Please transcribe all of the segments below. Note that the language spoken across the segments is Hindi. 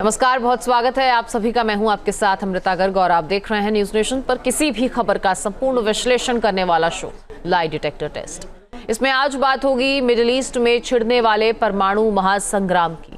नमस्कार, बहुत स्वागत है आप सभी का। मैं हूं आपके साथ अमृता गर्ग और आप देख रहे हैं न्यूज नेशन पर किसी भी खबर का संपूर्ण विश्लेषण करने वाला शो लाई डिटेक्टर टेस्ट। इसमें आज बात होगी मिडिल ईस्ट में छिड़ने वाले परमाणु महासंग्राम की।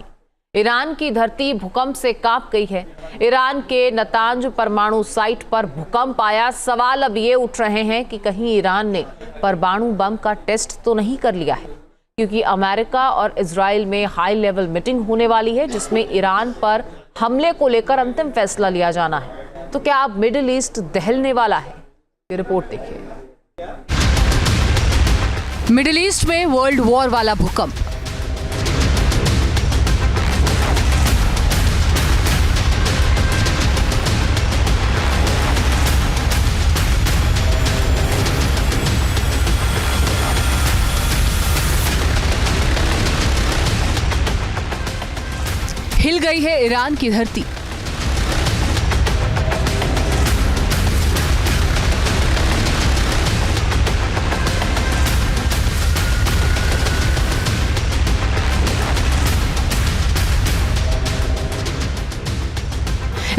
ईरान की धरती भूकंप से कांप गई है। ईरान के नतांज परमाणु साइट पर भूकंप आया। सवाल अब ये उठ रहे हैं कि कहीं ईरान ने परमाणु बम का टेस्ट तो नहीं कर लिया है, क्योंकि अमेरिका और इजराइल में हाई लेवल मीटिंग होने वाली है जिसमें ईरान पर हमले को लेकर अंतिम फैसला लिया जाना है। तो क्या अब मिडिल ईस्ट दहलने वाला है? ये रिपोर्ट देखिए। मिडिल ईस्ट में वर्ल्ड वॉर वाला भूकंप। हिल गई है ईरान की धरती।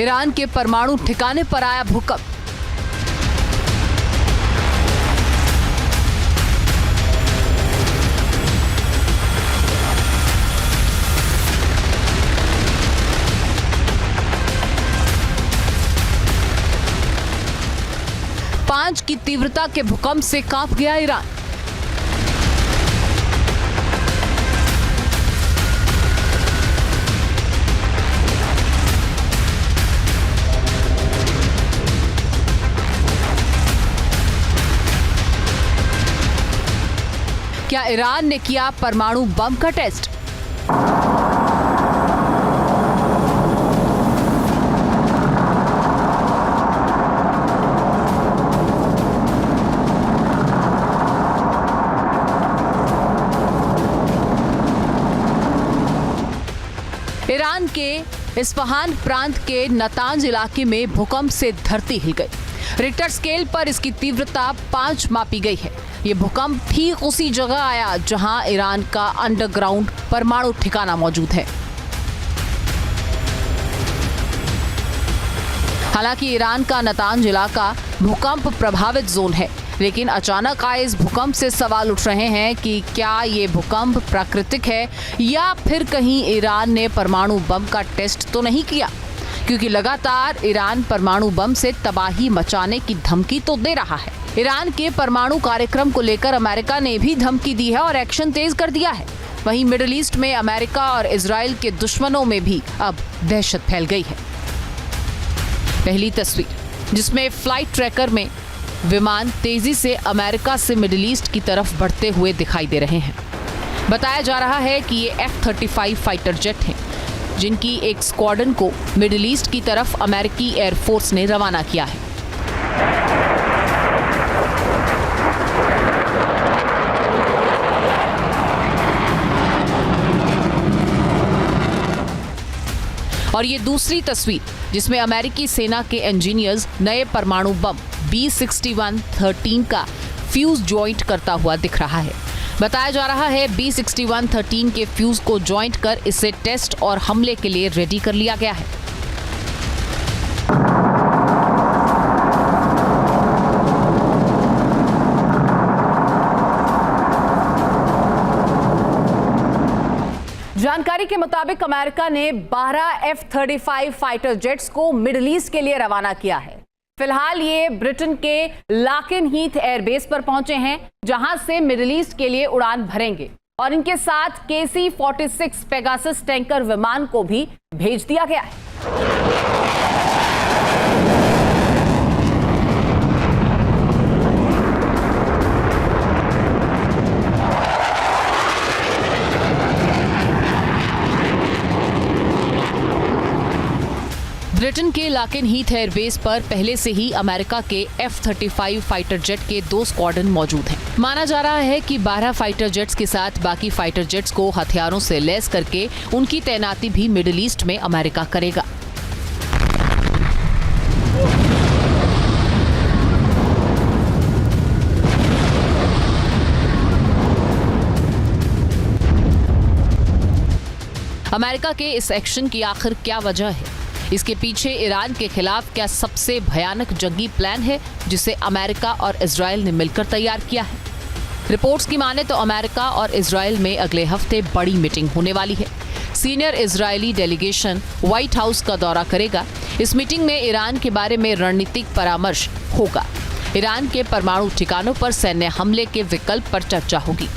ईरान के परमाणु ठिकाने पर आया भूकंप। पांच की तीव्रता के भूकंप से कांप गया ईरान। क्या ईरान ने किया परमाणु बम का टेस्ट? ईरान के इस्फहान प्रांत के नतांज इलाके में भूकंप से धरती हिल गई। रिक्टर स्केल पर इसकी तीव्रता 5 मापी गई है। ये भूकंप ठीक उसी जगह आया जहां ईरान का अंडरग्राउंड परमाणु ठिकाना मौजूद है। हालांकि ईरान का नतांज इलाका भूकंप प्रभावित जोन है, लेकिन अचानक आए इस भूकंप से सवाल उठ रहे हैं कि क्या ये भूकंप प्राकृतिक है या फिर कहीं ईरान ने परमाणु बम का टेस्ट तो नहीं किया, क्योंकि लगातार ईरान परमाणु बम से तबाही मचाने की धमकी तो दे रहा है। ईरान के परमाणु कार्यक्रम को लेकर अमेरिका ने भी धमकी दी है और एक्शन तेज कर दिया है। वहीं मिडिल ईस्ट में अमेरिका और इजराइल के दुश्मनों में भी अब दहशत फैल गई है। पहली तस्वीर, जिसमें फ्लाइट ट्रैकर में विमान तेजी से अमेरिका से मिडिल ईस्ट की तरफ बढ़ते हुए दिखाई दे रहे हैं। बताया जा रहा है कि ये F-35 फाइटर जेट हैं, जिनकी एक स्क्वाड्रन को मिडिल ईस्ट की तरफ अमेरिकी एयरफोर्स ने रवाना किया है। और ये दूसरी तस्वीर, जिसमें अमेरिकी सेना के इंजीनियर्स नए परमाणु बम B-61-13 का फ्यूज ज्वाइंट करता हुआ दिख रहा है। बताया जा रहा है B-61-13 के फ्यूज को ज्वाइंट कर इसे टेस्ट और हमले के लिए रेडी कर लिया गया है। जानकारी के मुताबिक अमेरिका ने 12 F-35 फाइटर जेट्स को मिडिल ईस्ट के लिए रवाना किया है। फिलहाल ये ब्रिटेन के लाकेन हीथ एयरबेस पर पहुंचे हैं, जहां से मिडिल ईस्ट के लिए उड़ान भरेंगे और इनके साथ KC-46 पेगासस टैंकर विमान को भी भेज दिया गया है। ब्रिटेन के लाकेन हीथ एयरबेस पर पहले से ही अमेरिका के F-35 फाइटर जेट के 2 स्क्वाड्रन मौजूद हैं। माना जा रहा है कि 12 फाइटर जेट्स के साथ बाकी फाइटर जेट्स को हथियारों से लैस करके उनकी तैनाती भी मिडिल ईस्ट में अमेरिका करेगा। अमेरिका के इस एक्शन की आखिर क्या वजह है? इसके पीछे ईरान के खिलाफ क्या सबसे भयानक जंगी प्लान है जिसे अमेरिका और इजराइल ने मिलकर तैयार किया है? रिपोर्ट्स की माने तो अमेरिका और इजराइल में अगले हफ्ते बड़ी मीटिंग होने वाली है। Senior Israeli delegation white house का दौरा करेगा। इस मीटिंग में ईरान के बारे में रणनीतिक परामर्श होगा। ईरान के परमाणु ठिकानों पर सैन्य हमले के विकल्प पर चर्चा होगी।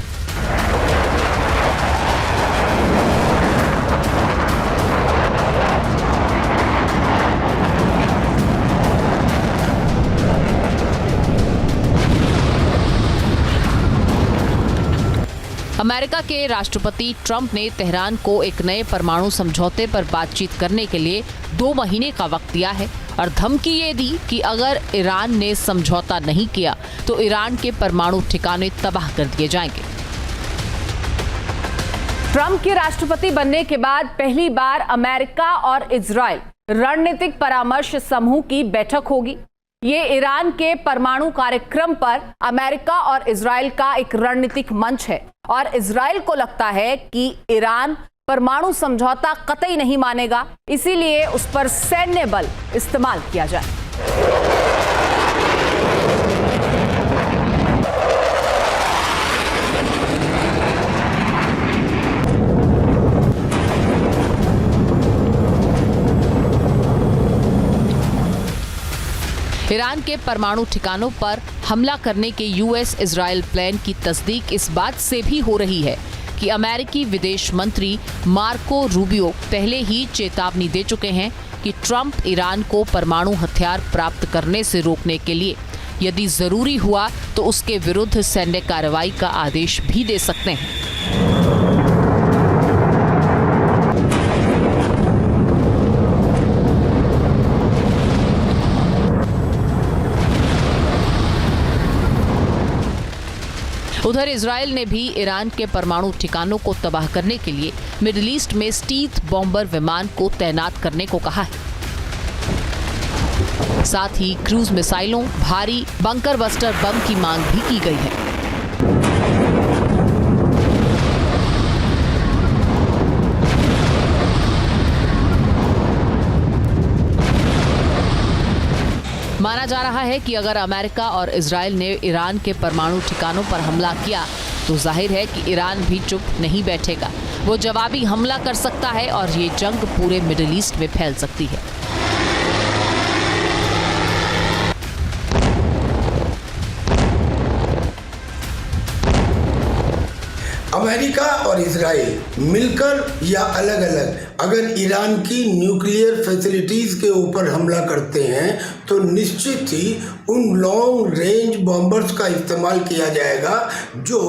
अमेरिका के राष्ट्रपति ट्रंप ने तेहरान को एक नए परमाणु समझौते पर बातचीत करने के लिए 2 महीने का वक्त दिया है और धमकी ये दी कि अगर ईरान ने समझौता नहीं किया तो ईरान के परमाणु ठिकाने तबाह कर दिए जाएंगे। ट्रंप के राष्ट्रपति बनने के बाद पहली बार अमेरिका और इजराइल रणनीतिक परामर्श समूह की बैठक होगी। ये ईरान के परमाणु कार्यक्रम पर अमेरिका और इजराइल का एक रणनीतिक मंच है और इजराइल को लगता है कि ईरान परमाणु समझौता कतई नहीं मानेगा, इसीलिए उस पर सैन्य बल इस्तेमाल किया जाए। ईरान के परमाणु ठिकानों पर हमला करने के यूएस इजराइल प्लान की तस्दीक इस बात से भी हो रही है कि अमेरिकी विदेश मंत्री मार्को रूबियो पहले ही चेतावनी दे चुके हैं कि ट्रंप ईरान को परमाणु हथियार प्राप्त करने से रोकने के लिए यदि जरूरी हुआ तो उसके विरुद्ध सैन्य कार्रवाई का आदेश भी दे सकते हैं। उधर इजराइल ने भी ईरान के परमाणु ठिकानों को तबाह करने के लिए मिडिल ईस्ट में स्टील्थ बॉम्बर विमान को तैनात करने को कहा है। साथ ही क्रूज मिसाइलों, भारी बंकर बस्टर बम की मांग भी की गई है। माना जा रहा है कि अगर अमेरिका और इजराइल ने ईरान के परमाणु ठिकानों पर हमला किया तो जाहिर है कि ईरान भी चुप नहीं बैठेगा। वो जवाबी हमला कर सकता है और ये जंग पूरे मिडिल ईस्ट में फैल सकती है। अमेरिका और इजराइल मिलकर या अलग अलग अगर ईरान की न्यूक्लियर फैसिलिटीज़ के ऊपर हमला करते हैं तो निश्चित ही उन लॉन्ग रेंज बॉम्बर्स का इस्तेमाल किया जाएगा जो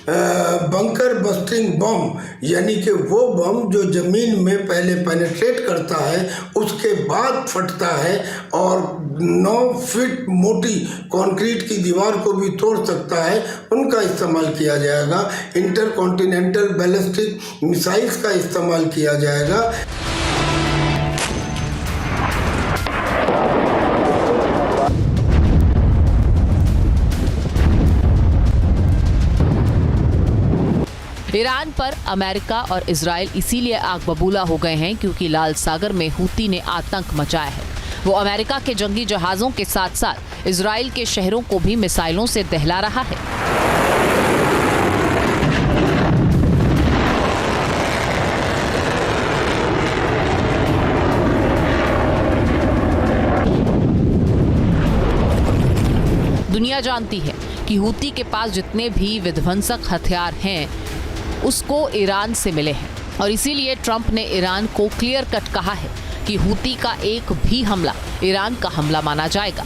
बंकर बस्टिंग बम, यानी कि वो बम जो ज़मीन में पहले पेनिट्रेट करता है उसके बाद फटता है और 9 फीट मोटी कंक्रीट की दीवार को भी तोड़ सकता है, उनका इस्तेमाल किया जाएगा। इंटरकॉन्टिनेंटल बैलिस्टिक मिसाइल्स का इस्तेमाल किया जाएगा। ईरान पर अमेरिका और इजराइल इसीलिए आग बबूला हो गए हैं क्योंकि लाल सागर में हूती ने आतंक मचाया है। वो अमेरिका के जंगी जहाजों के साथ साथ इजराइल के शहरों को भी मिसाइलों से दहला रहा है। दुनिया जानती है कि हूती के पास जितने भी विध्वंसक हथियार हैं उसको ईरान से मिले हैं और इसीलिए ट्रंप ने ईरान को क्लियर कट कहा है कि हूती का एक भी हमला ईरान का हमला माना जाएगा।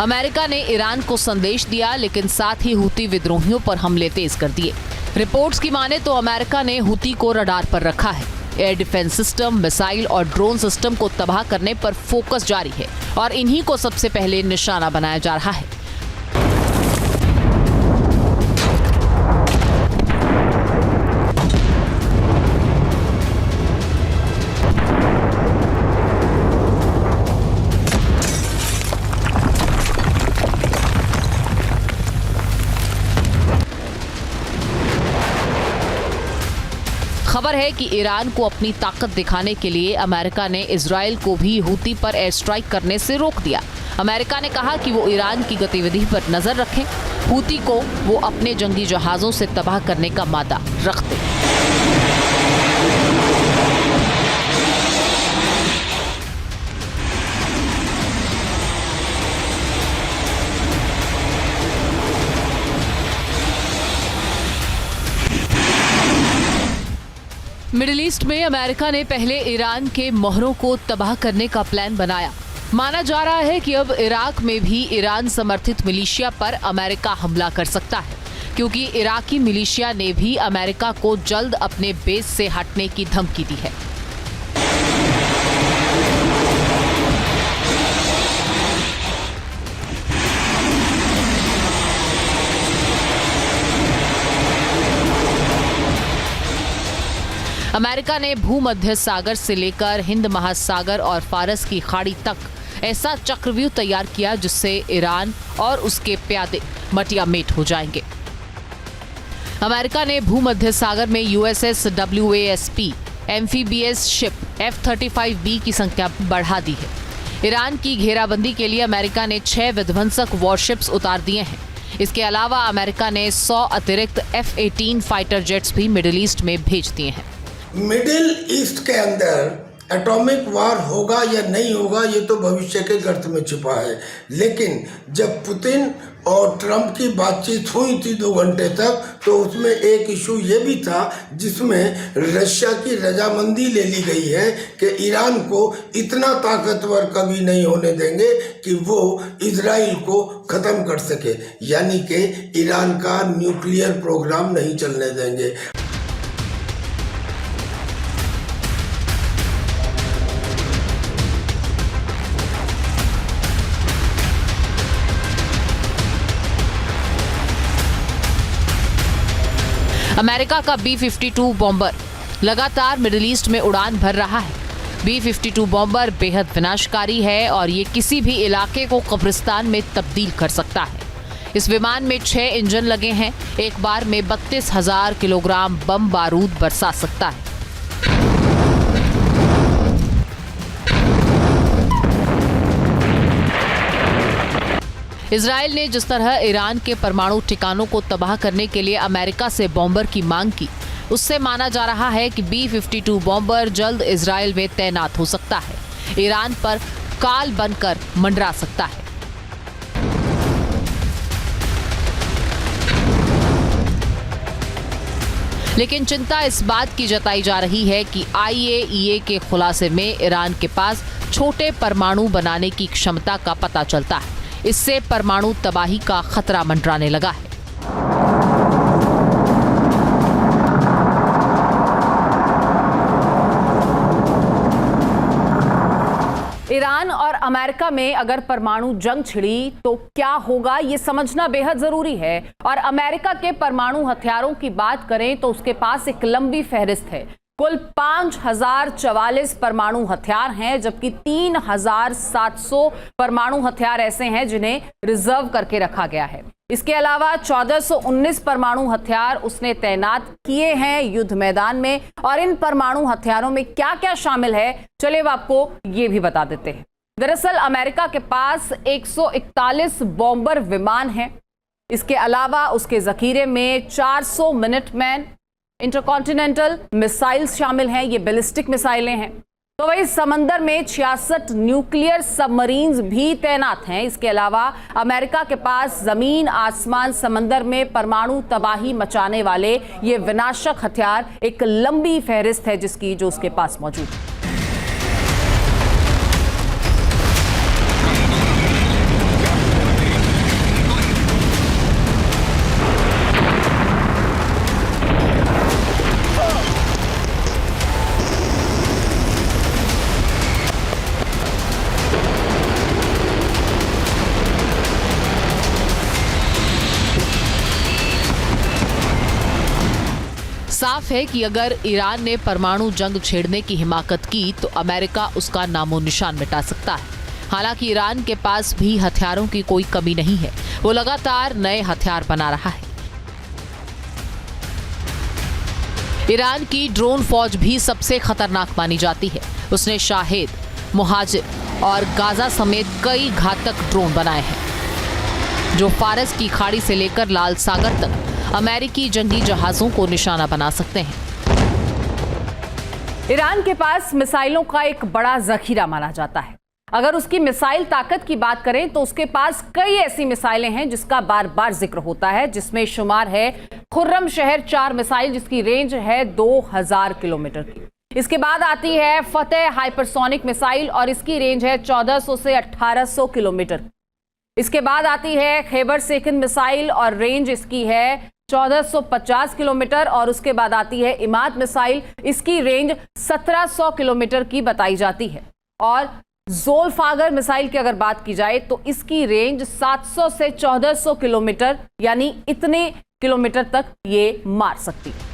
अमेरिका ने ईरान को संदेश दिया लेकिन साथ ही हूती विद्रोहियों पर हमले तेज कर दिए। रिपोर्ट्स की माने तो अमेरिका ने हूती को रडार पर रखा है। एयर डिफेंस सिस्टम, मिसाइल और ड्रोन सिस्टम को तबाह करने पर फोकस जारी है और इन्हीं को सबसे पहले निशाना बनाया जा रहा है। खबर है कि ईरान को अपनी ताकत दिखाने के लिए अमेरिका ने इजराइल को भी हूती पर एयर स्ट्राइक करने से रोक दिया। अमेरिका ने कहा कि वो ईरान की गतिविधि पर नजर रखें। हूती को वो अपने जंगी जहाजों से तबाह करने का मादा रखते। मिडिल ईस्ट में अमेरिका ने पहले ईरान के मोहरों को तबाह करने का प्लान बनाया। माना जा रहा है कि अब इराक में भी ईरान समर्थित मिलिशिया पर अमेरिका हमला कर सकता है, क्योंकि इराकी मिलिशिया ने भी अमेरिका को जल्द अपने बेस से हटने की धमकी दी है। अमेरिका ने भूमध्य सागर से लेकर हिंद महासागर और फारस की खाड़ी तक ऐसा चक्रव्यूह तैयार किया जिससे ईरान और उसके प्यादे मटियामेट हो जाएंगे। अमेरिका ने भूमध्य सागर में USS WASP amphibious ship F-35B की संख्या बढ़ा दी है। ईरान की घेराबंदी के लिए अमेरिका ने 6 विध्वंसक वॉरशिप्स उतार दिए हैं। इसके अलावा अमेरिका ने 100 अतिरिक्त F-18 फाइटर जेट्स भी मिडिल ईस्ट में भेज दिए हैं। मिडिल ईस्ट के अंदर एटॉमिक वार होगा या नहीं होगा ये तो भविष्य के गर्त में छिपा है, लेकिन जब पुतिन और ट्रंप की बातचीत हुई थी 2 घंटे तक, तो उसमें एक इशू ये भी था जिसमें रशिया की रजामंदी ले ली गई है कि ईरान को इतना ताकतवर कभी नहीं होने देंगे कि वो इजराइल को ख़त्म कर सके, यानी कि ईरान का न्यूक्लियर प्रोग्राम नहीं चलने देंगे। अमेरिका का B-52 बॉम्बर लगातार मिडिल ईस्ट में उड़ान भर रहा है। B-52 बॉम्बर बेहद विनाशकारी है और ये किसी भी इलाके को कब्रिस्तान में तब्दील कर सकता है। इस विमान में 6 इंजन लगे हैं। एक बार में 32,000 किलोग्राम बम बारूद बरसा सकता है। इजराइल ने जिस तरह ईरान के परमाणु ठिकानों को तबाह करने के लिए अमेरिका से बॉम्बर की मांग की, उससे माना जा रहा है कि B-52 बॉम्बर जल्द इजराइल में तैनात हो सकता है, ईरान पर काल बनकर मंडरा सकता है। लेकिन चिंता इस बात की जताई जा रही है कि IAEA के खुलासे में ईरान के पास छोटे परमाणु बनाने की क्षमता का पता चलता है। इससे परमाणु तबाही का खतरा मंडराने लगा है। ईरान और अमेरिका में अगर परमाणु जंग छिड़ी तो क्या होगा, ये समझना बेहद जरूरी है। और अमेरिका के परमाणु हथियारों की बात करें तो उसके पास एक लंबी फहरिस्त है। कुल 5,044 परमाणु हथियार हैं, जबकि 3,700 परमाणु हथियार ऐसे हैं जिन्हें रिजर्व करके रखा गया है। इसके अलावा 1,419 परमाणु हथियार उसने तैनात किए हैं युद्ध मैदान में। और इन परमाणु हथियारों में क्या क्या शामिल है, चलिए अब आपको ये भी बता देते हैं। दरअसल अमेरिका के पास 141 बॉम्बर विमान हैं। इसके अलावा उसके जखीरे में 400 मिनटमैन इंटरकॉन्टिनेंटल मिसाइल्स शामिल हैं। ये बैलिस्टिक मिसाइलें हैं। तो वही समंदर में 66 न्यूक्लियर सबमरीन्स भी तैनात हैं। इसके अलावा अमेरिका के पास जमीन, आसमान, समंदर में परमाणु तबाही मचाने वाले ये विनाशक हथियार एक लंबी फहरिस्त है जिसकी जो उसके पास मौजूद है। साफ है कि अगर ईरान ने परमाणु जंग छेड़ने की हिमाकत की तो अमेरिका उसका नामो निशान मिटा सकता है। हालांकि ईरान के पास भी हथियारों की कोई कमी नहीं है, वो लगातार नए हथियार बना रहा है। ईरान की ड्रोन फौज भी सबसे खतरनाक मानी जाती है। उसने शाहिद, मुहाजिर और गाजा समेत कई घातक ड्रोन बनाए हैं जो फारस की खाड़ी से लेकर लाल सागर तक अमेरिकी जंगी जहाजों को निशाना बना सकते हैं। ईरान के पास मिसाइलों का एक बड़ा जखीरा माना जाता है। अगर उसकी मिसाइल ताकत की बात करें तो उसके पास कई ऐसी मिसाइलें हैं जिसका बार बार जिक्र होता है, जिसमें शुमार है खुर्रम शहर 4 मिसाइल जिसकी रेंज है 2000 किलोमीटर की। इसके बाद आती है फतेह हाइपरसोनिक मिसाइल और इसकी रेंज है 1400 से 1800 किलोमीटर। इसके बाद आती है खैबर सेकंद मिसाइल और रेंज इसकी है 1450 किलोमीटर। और उसके बाद आती है इमाद मिसाइल, इसकी रेंज 1700 किलोमीटर की बताई जाती है। और ज़ोल्फागर मिसाइल की अगर बात की जाए तो इसकी रेंज 700 से 1400 किलोमीटर, यानी इतने किलोमीटर तक ये मार सकती है।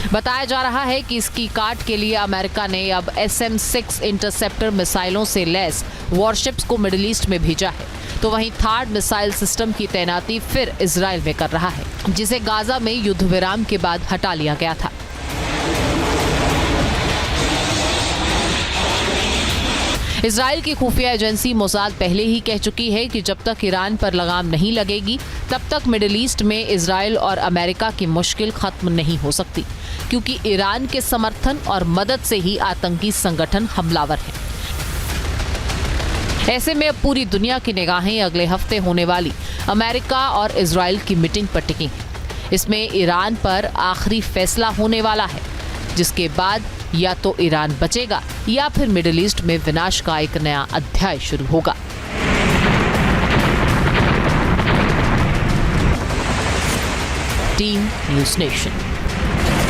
बताया जा रहा है कि इसकी काट के लिए अमेरिका ने अब SM-6 इंटरसेप्टर मिसाइलों से लैस वॉरशिप्स को मिडिल ईस्ट में भेजा है। तो वहीं थार्ड मिसाइल सिस्टम की तैनाती फिर इजराइल में कर रहा है, जिसे गाजा में युद्ध विराम के बाद हटा लिया गया था। इजराइल की खुफिया एजेंसी मोसाद पहले ही कह चुकी है कि जब तक ईरान पर लगाम नहीं लगेगी तब तक मिडिल ईस्ट में इजराइल और अमेरिका की मुश्किल खत्म नहीं हो सकती, क्योंकि ईरान के समर्थन और मदद से ही आतंकी संगठन हमलावर हैं। ऐसे में अब पूरी दुनिया की निगाहें अगले हफ्ते होने वाली अमेरिका और इजराइल की मीटिंग पर टिकी हैं। इसमें ईरान पर आखिरी फैसला होने वाला है, जिसके बाद या तो ईरान बचेगा या फिर मिडिल ईस्ट में विनाश का एक नया अध्याय शुरू होगा। Team news nation.